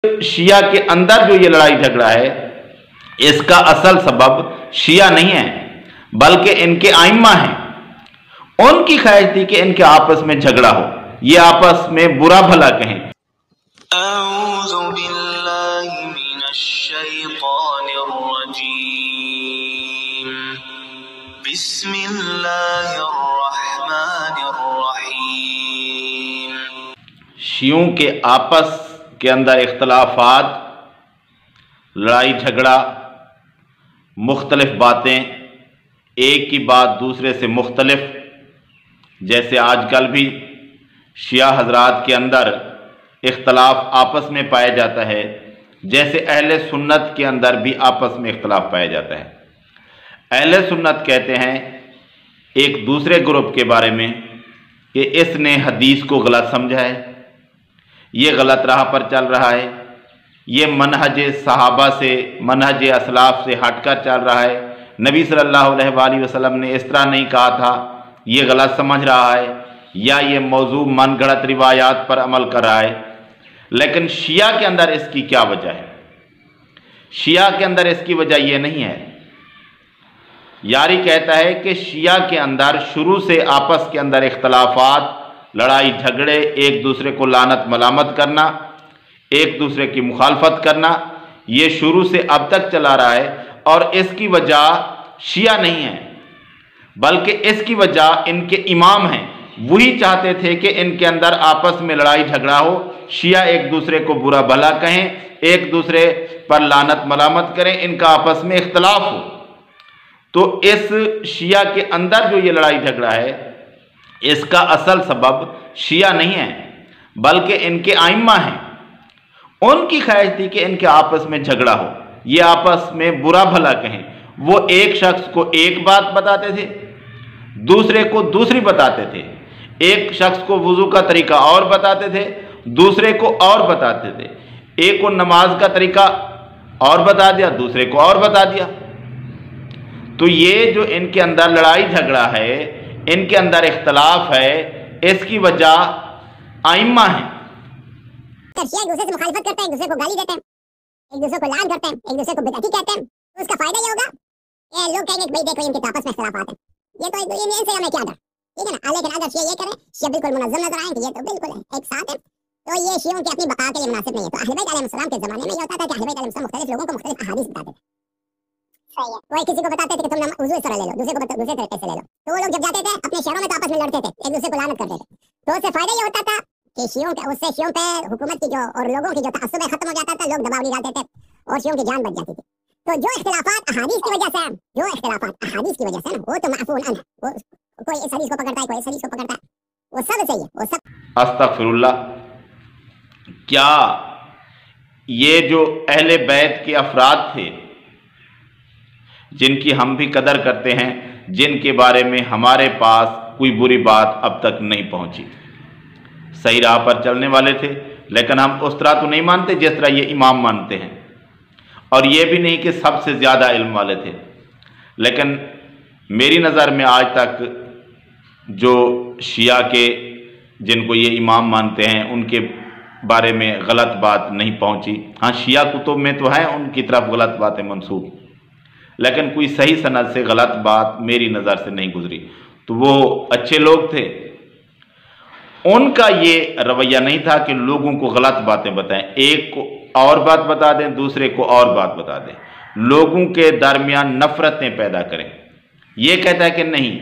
शिया के अंदर जो ये लड़ाई झगड़ा है, इसका असल सबब शिया नहीं है बल्कि इनके आइम्मा हैं। उनकी ख्वाहिश थी कि इनके आपस में झगड़ा हो, ये आपस में बुरा भला कहें। औज़ु बिल्लाहि मिनश शैतानिर रजीम। बिस्मिल्लाहिर रहमानिर रहीम। शियों के आपस के अंदर इख्तलाफात, लड़ाई झगड़ा, मुख्तलिफ बातें, एक की बात दूसरे से मुख्तलिफ, जैसे आजकल भी शिया हजरात के अंदर इख्तलाफ आपस में पाया जाता है, जैसे अहले सुन्नत के अंदर भी आपस में इख्तलाफ पाया जाता है। अहले सुन्नत कहते हैं एक दूसरे ग्रुप के बारे में कि इसने हदीस को गलत समझा है, ये गलत राह पर चल रहा है, ये मनहज सहाबा से, मनहज असलाफ से हटकर चल रहा है, नबी सल्लल्लाहु अलैहि वसल्लम ने इस तरह नहीं कहा था, ये गलत समझ रहा है, या ये मौजू मन गढ़त रिवायात पर अमल कर रहा है। लेकिन शिया के अंदर इसकी क्या वजह है? शिया के अंदर इसकी वजह यह नहीं है। यारी कहता है कि शिया के अंदर शुरू से आपस के अंदर इख्तलाफात, लड़ाई झगड़े, एक दूसरे को लानत मलामत करना, एक दूसरे की मुखालफत करना, ये शुरू से अब तक चला रहा है। और इसकी वजह शिया नहीं है बल्कि इसकी वजह इनके इमाम हैं। वही चाहते थे कि इनके अंदर आपस में लड़ाई झगड़ा हो, शिया एक दूसरे को बुरा भला कहें, एक दूसरे पर लानत मलामत करें, इनका आपस में इख्तलाफ हो। तो इस शिया के अंदर जो ये लड़ाई झगड़ा है, इसका असल सबब शिया नहीं है बल्कि इनके आइम्मा हैं। उनकी ख्वाहिश थी कि इनके आपस में झगड़ा हो, ये आपस में बुरा भला कहें। वो एक शख्स को एक बात बताते थे, दूसरे को दूसरी बताते थे। एक शख्स को वुजू का तरीका और बताते थे, दूसरे को और बताते थे। एक को नमाज का तरीका और बता दिया, दूसरे को और बता दिया। तो ये जो इनके अंदर लड़ाई झगड़ा है, इनके अंदर इख्तलाफ है, इसकी वजह आइम्मा है। एक दूसरे से मुखालिफत करते हैं, एक दूसरे को गाली देते हैं, एक दूसरे को लान करते हैं, एक दूसरे को बिदअती कहते हैं, तो उसका फायदा ये होगा कि लोग कहेंगे भाई देखो इनके आपस में इख्तलाफात हैं, ये तो इनसे हमें क्या डर, ठीक है ना। लेकिन अगर शिया ये करें, शिया बिल्कुल मुनज़्ज़म नजर आए कि ये तो बिल्कुल एक साथ है, तो ये शियों की अपनी बका के लिए मुनासिब नहीं है। तो अहले बैत अलैहिस्सलाम के ज़माने में ये होता था कि अहले बैत अलैहिस्सलाम मुख्तलिफ लोगों को मुख्तलिफ अहादीस बताते थे। सही है। वो किसी को बताते थे कि तुम वुज़ू इस तरह ले लो, दूसरे को दूसरे तरीके से ले लो। तो वो लोग जब जाते थे अपने शहरों में तो आपस में लड़ते थे, एक दूसरे को लानत करते थे। तो उससे फायदा ये होता था कि उससे शियों पे हुकूमत की जो और लोगों की जो तअस्सुब खत्म हो जाता था, लोग दबाव नहीं डालते थे और शियों की जान बच जाती थी। तो जो इख्तिलाफात अहादीस की वजह से है, जो इख्तिलाफात अहादीस की वजह से ना, वो तो माफून अन है। वो कोई इस हदीस को पकड़ता है, कोई इस हदीस को पकड़ता है, वो सब सही है, वो सब। अस्तगफिरुल्लाह। क्या ये जो अहले बैत के अफराद थे जिनकी हम भी कदर करते हैं, जिनके बारे में हमारे पास कोई बुरी बात अब तक नहीं पहुंची, सही राह पर चलने वाले थे, लेकिन हम उस तरह तो नहीं मानते जिस तरह ये इमाम मानते हैं, और ये भी नहीं कि सबसे ज़्यादा इल्म वाले थे। लेकिन मेरी नज़र में आज तक जो शिया के, जिनको ये इमाम मानते हैं, उनके बारे में गलत बात नहीं पहुंची। हाँ, शिया कुतुब में तो है उनकी तरफ गलत बातें मंसूब, लेकिन कोई सही सनद से गलत बात मेरी नज़र से नहीं गुजरी। तो वो अच्छे लोग थे, उनका ये रवैया नहीं था कि लोगों को गलत बातें बताएं, एक को और बात बता दें, दूसरे को और बात बता दें, लोगों के दरमियान नफरतें पैदा करें। ये कहता है कि नहीं,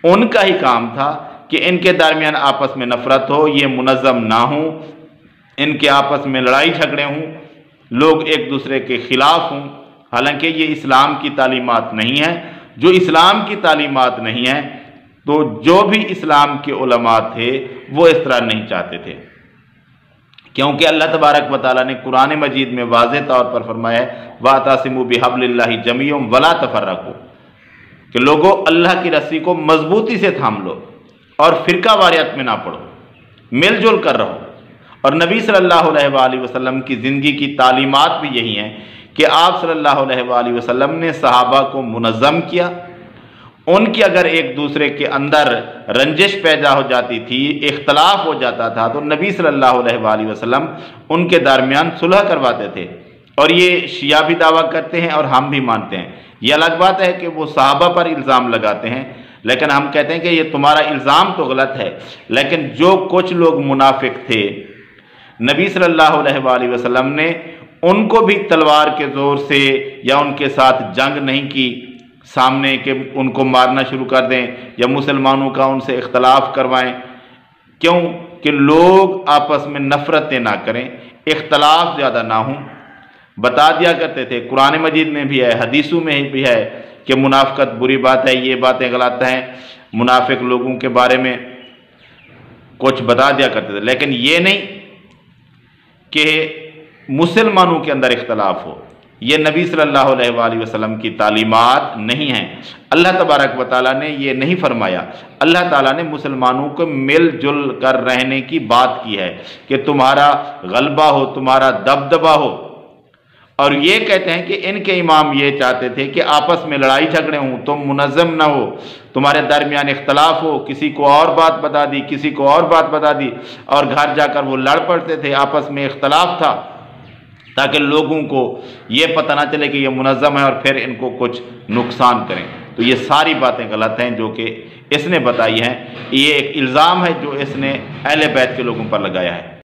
उनका ही काम था कि इनके दरमियान आपस में नफरत हो, ये मुनज़्ज़म ना हो, इनके आपस में लड़ाई झगड़े हों, लोग एक दूसरे के खिलाफ हों। हालांकि ये इस्लाम की तालीमात नहीं है। जो इस्लाम की तालीमात नहीं है, तो जो भी इस्लाम के उलमा थे वो इस तरह नहीं चाहते थे, क्योंकि अल्लाह तबारक व तआला ने कुरान मजीद में वाज़ेह तौर पर फरमाया है वातसिमू बिहब्लिल्लाहि जमीअन वला तफर्रकू, कि लोगों अल्लाह की रस्सी को मजबूती से थाम लो और फिरका वारियत में ना पड़ो, मिलजुल कर रहो। और नबी सल्लल्लाहु अलैहि वसल्लम की ज़िंदगी की तालीमात भी यही हैं कि आप सल्लल्लाहु अलैहि वसल्लम ने सहाबा को मुनज़्ज़म किया, उनकी अगर एक दूसरे के अंदर रंजिश पैदा हो जाती थी, इख्तलाफ हो जाता था, तो नबी सल्लल्लाहु अलैहि वसल्लम उनके दरमियान सुलह करवाते थे। और ये शिया भी दावा करते हैं और हम भी मानते हैं। ये अलग बात है कि वो सहाबा पर इल्ज़ाम लगाते हैं, लेकिन हम कहते हैं कि ये तुम्हारा इल्ज़ाम तो गलत है, लेकिन जो कुछ लोग मुनाफिक थे, नबी सल्लल्लाहु अलैहि वसल्लम ने उनको भी तलवार के ज़ोर से या उनके साथ जंग नहीं की सामने कि उनको मारना शुरू कर दें या मुसलमानों का उनसे इख्तलाफ करवाएं। क्यों? कि लोग आपस में नफ़रतें ना करें, इख्तलाफ ज़्यादा ना हों। बता दिया करते थे, कुरान मजीद में भी है, हदीसों में भी है कि मुनाफ़िकत बुरी बात है, ये बातें गलत हैं। मुनाफिक लोगों के बारे में कुछ बता दिया करते थे, लेकिन ये नहीं कि मुसलमानों के अंदर इख्तलाफ हो। ये नबी सल्लल्लाहु अलैहि वसल्लम की तालीमात नहीं हैं। अल्लाह तबारक व तआला ने ये नहीं फरमाया। अल्लाह ताला ने मुसलमानों को मिलजुल कर रहने की बात की है कि तुम्हारा गलबा हो, तुम्हारा दबदबा हो। और ये कहते हैं कि इनके इमाम ये चाहते थे कि आपस में लड़ाई झगड़े हों, तुम मुनज़्ज़म ना हो, तुम्हारे दरमियान इख्तलाफ हो, किसी को और बात बता दी, किसी को और बात बता दी, और घर जाकर वो लड़ पड़ते थे, आपस में इख्तलाफ था, ताकि लोगों को ये पता ना चले कि ये मुनज़्ज़म है और फिर इनको कुछ नुकसान करें। तो ये सारी बातें गलत हैं जो कि इसने बताई हैं। ये एक इल्ज़ाम है जो इसने अहले बैत के लोगों पर लगाया है।